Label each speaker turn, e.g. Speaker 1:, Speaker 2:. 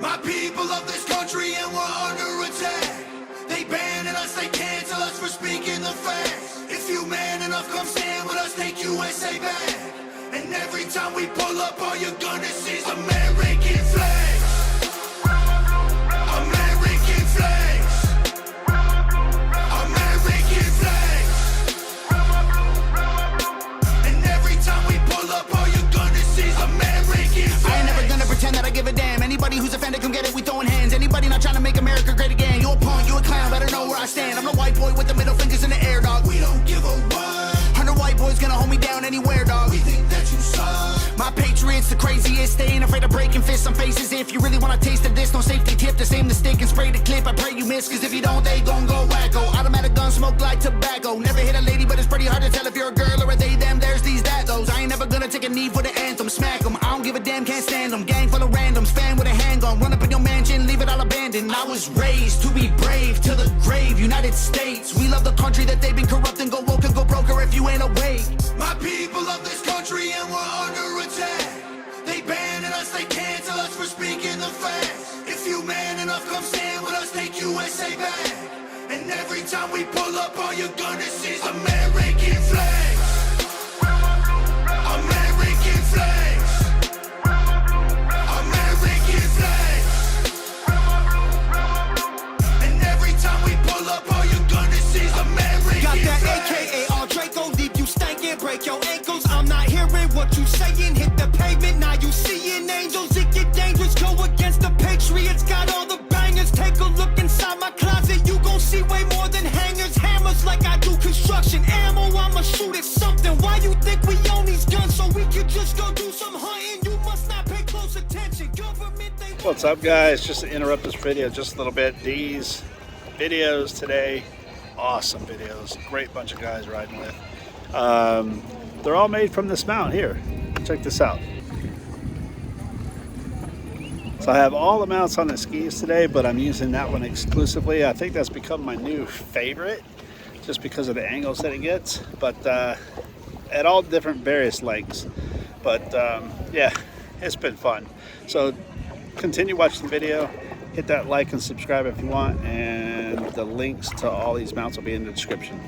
Speaker 1: My people of this country and we're under attack. They banning us, they cancel us for speaking the facts. If you man enough, come stand with us, take USA back. And every time we pull up, all you're gonna see is American flags. American flags. American flags. And every time we pull up, all you're gonna see is American flags.
Speaker 2: I ain't never gonna pretend that I give a damn. Anybody who's offended, come get it, we throwing hands. Anybody not trying to make America great again, you a punk, you a clown, better know where I stand. I'm the white boy with the middle fingers in the air, dog.
Speaker 1: We don't give a what.
Speaker 2: 100 white boys gonna hold me down anywhere, dog.
Speaker 1: We think that you suck.
Speaker 2: My patriots the craziest, they ain't afraid of breaking fists on faces. If you really wanna taste of this, no safety tip, just aim the stick and spray the clip. I pray you miss, cause if you don't, they gon' go wacko. Automatic gun smoke like tobacco. Never hit a lady, but it's pretty hard to tell if you're a girl or a they, them, there's these, that, those. I ain't never gonna take a knee for the anthem, smack them. I don't give a damn, can't stand them. Gang full of randoms, fan with a handgun, run up in your mansion, leave it all abandoned. I was raised to be brave, to the grave, United States. We love the country that they've been corrupting, go woke and go broker if you ain't awake.
Speaker 1: My people of this country and we're under attack. They banning us, they cancel us for speaking the facts. If you man enough, come stand with us, take USA back. And every time we pull up, all you're gonna see is American flags. American flags. American flags. And every time we pull up, all you're gonna see is American
Speaker 3: Got that
Speaker 1: flags.
Speaker 3: AKA all Draco, leave you stankin', break your ankles. I'm not hearing what you saying, hit the pavement, now you seeing angels. It get dangerous, go against the Patriots, got all the bangers. Take a look inside my closet, you gon' see way more than hangers. Hammers like I do construction, ammo, I'ma shoot at something. Why you think we own these guns so we could just go do some hunting? You must not pay close attention, government they...
Speaker 4: What's up, guys? Just to interrupt this video just a little bit. These videos today, awesome videos, great bunch of guys riding with. They're all made from this mount here. Check this out. So I have all the mounts on the skis today, but I'm using that one exclusively. I think that's become my new favorite just because of the angles that it gets, but at all different various lengths. But yeah, it's been fun. So continue watching the video, hit that like and subscribe if you want, and the links to all these mounts will be in the description.